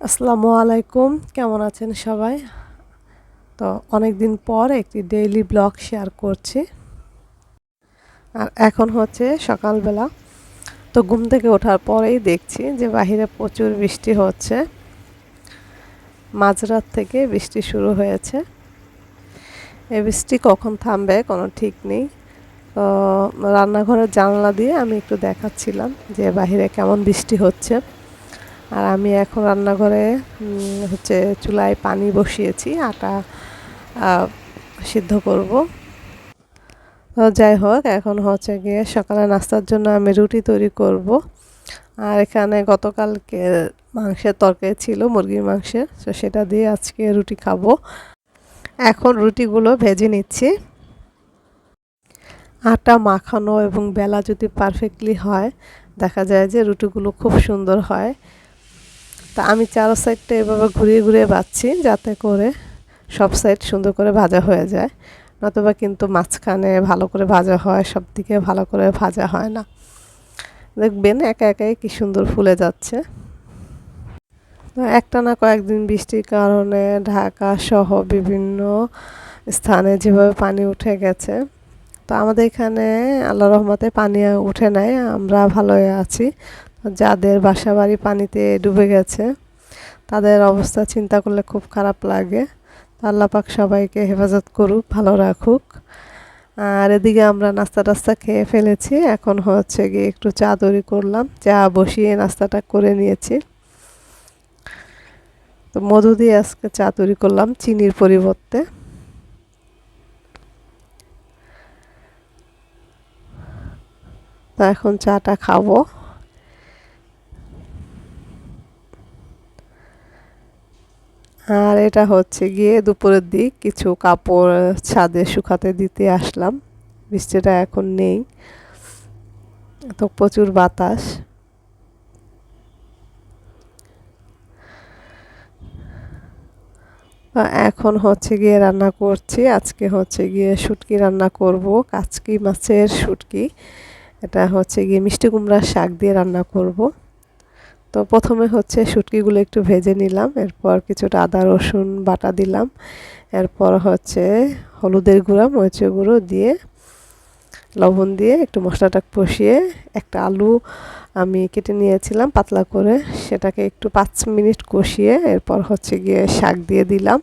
আসসালামু আলাইকুম, কেমন আছেন সবাই? তো অনেক দিন পর একটি ডেইলি ব্লগ শেয়ার করছি। আর এখন হচ্ছে সকালবেলা। তো ঘুম থেকে ওঠার পরেই দেখছি যে বাহিরে প্রচুর বৃষ্টি হচ্ছে। মাঝরাত থেকে বৃষ্টি শুরু হয়েছে। এই বৃষ্টি কখন থামবে কোনো ঠিক নেই। তো রান্নাঘরের জানলা দিয়ে আমি একটু দেখাচ্ছিলাম যে বাহিরে কেমন বৃষ্টি হচ্ছে। আর আমি এখন রান্নাঘরে হচ্ছে চুলায় পানি বসিয়েছি আটা সিদ্ধ করব। তো যাই হোক, এখন হচ্ছে গিয়ে সকালে নাস্তার জন্য আমি রুটি তৈরি করব। আর এখানে গতকালকে মাংসের তরকারি ছিল, মুরগির মাংসের, তো সেটা দিয়ে আজকে রুটি খাবো। এখন রুটিগুলো ভেজে নিচ্ছি। আটা মাখানো এবং বেলা যদি পারফেক্টলি হয়, দেখা যায় যে রুটিগুলো খুব সুন্দর হয়। তা আমি চারো সাইডটা এভাবে ঘুরিয়ে ঘুরিয়ে বাছছি যাতে করে সব সাইড সুন্দর করে ভাজা হয়ে যায়। নতুবা কিন্তু মাঝখানে ভালো করে ভাজা হয়, সব দিকে ভালো করে ভাজা হয় না। দেখবেন একা একাই কি সুন্দর ফুলে যাচ্ছে। একটানা কয়েকদিন বৃষ্টির কারণে ঢাকা সহ বিভিন্ন স্থানে যেভাবে পানি উঠে গেছে, তো আমাদের এখানে আল্লাহর রহমতে পানি উঠে নাই, আমরা ভালোই আছি। যাদের বাসা বাড়ি পানিতে ডুবে গেছে তাদের অবস্থা চিন্তা করলে খুব খারাপ লাগে। আল্লাহ পাক সবাইকে হেফাজত করুক, ভালো রাখুক। আর এদিকে আমরা নাস্তা টাস্তা খেয়ে ফেলেছি। এখন হচ্ছে গিয়ে একটু চা তৈরি করলাম, চা বসিয়ে নাস্তাটা করে নিয়েছি। তো মধু দিয়ে আজকে চা তৈরি করলাম চিনির পরিবর্তে। তো এখন চাটা খাবো। আর এটা হচ্ছে গিয়ে দুপুরের দিক, কিছু কাপড় ছাদে শুকাতে দিতে আসলাম। বৃষ্টিটা এখন নেই, তো প্রচুর বাতাস। এখন হচ্ছে গিয়ে রান্না করছি, আজকে হচ্ছে গিয়ে শুটকি রান্না করব, কাচকি মাছের শুটকি। এটা হচ্ছে গিয়ে মিষ্টি কুমড়ার শাক দিয়ে রান্না করব। তো প্রথমে হচ্ছে শুটকিগুলো একটু ভেজে নিলাম, এরপর কিছুটা আদা রসুন বাটা দিলাম, এরপর হচ্ছে হলুদের গুঁড়া মরিচের গুঁড়ো দিয়ে লবণ দিয়ে একটু মশলাটা কষিয়ে একটা আলু আমি কেটে নিয়েছিলাম পাতলা করে, সেটাকে একটু 5 মিনিট কষিয়ে এরপর হচ্ছে গিয়ে শাক দিয়ে দিলাম।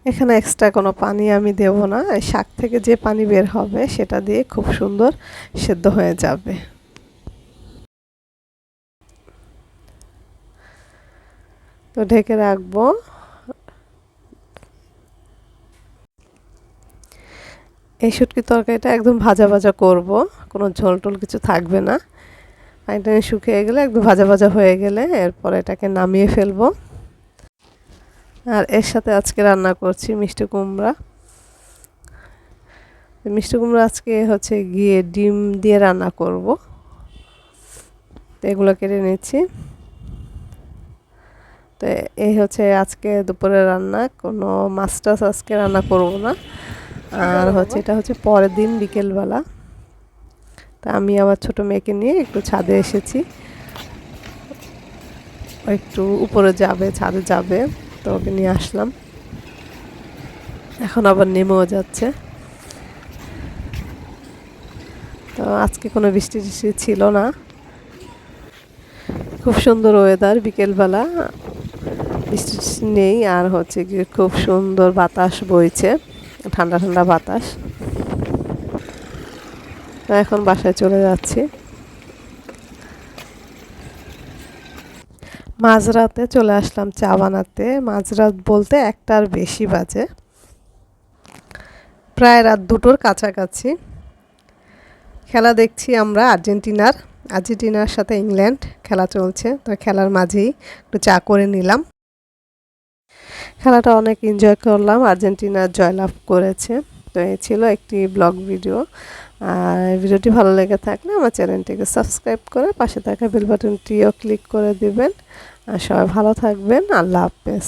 এখানে এক্সট্রা কোনো পানি আমি দেব না, এই শাক থেকে যে পানি বের হবে সেটা দিয়ে খুব সুন্দর সেদ্ধ হয়ে যাবে। তো ঢেকে রাখবো। এই শুটকির তরকারিটা একদম ভাজা ভাজা করব, কোনো ঝোল টোল কিছু থাকবে না। পানিটা শুকিয়ে গেলে একদম ভাজা ভাজা হয়ে গেলে এরপর এটাকে নামিয়ে ফেলবো। আর এর সাথে আজকে রান্না করছি মিষ্টি কুমড়া। মিষ্টি কুমড়া আজকে হচ্ছে গিয়ে ডিম দিয়ে রান্না করব। তো এগুলো কেটে নিচ্ছি। তো এই হচ্ছে আজকে দুপুরে রান্না, কোনো মাছ টাছ আজকে রান্না করব না। আর হচ্ছে এটা হচ্ছে পরের দিন বিকেলবেলা। তা আমি আমার ছোট মেয়েকে নিয়ে একটু ছাদে এসেছি, একটু উপরে যাবে, ছাদে যাবে, তো ওকে নিয়ে আসলাম। এখন আবার নেমেও যাচ্ছে। তো আজকে কোনো বৃষ্টি টিষ্টি ছিল না, খুব সুন্দর ওয়েদার, বিকেলবেলা বৃষ্টি নেই। আর হচ্ছে কি খুব সুন্দর বাতাস বইছে, ঠান্ডা ঠান্ডা বাতাস। তো এখন বাসায় চলে যাচ্ছি। মাঝরাতে চলে আসলাম চা বানাতে। মাঝরাত বলতে 1টার বেশি বাজে, প্রায় রাত 2টোর কাছাকাছি। খেলা দেখছি আমরা আর্জেন্টিনার সাথে ইংল্যান্ড খেলা চলছে। তো খেলার মাঝেই একটু চা করে নিলাম। খেলাটা অনেক এনজয় করলাম, আর্জেন্টিনা জয়লাভ করেছে। তো এই ছিল একটি ব্লগ ভিডিও। আর ভিডিওটি ভালো লেগে থাকলে আমার চ্যানেলটিকে সাবস্ক্রাইব করে পাশে থাকা বেল বাটনটিও ক্লিক করে দিবেন। আর সবাই ভালো থাকবেন। আল্লাহ হাফেজ।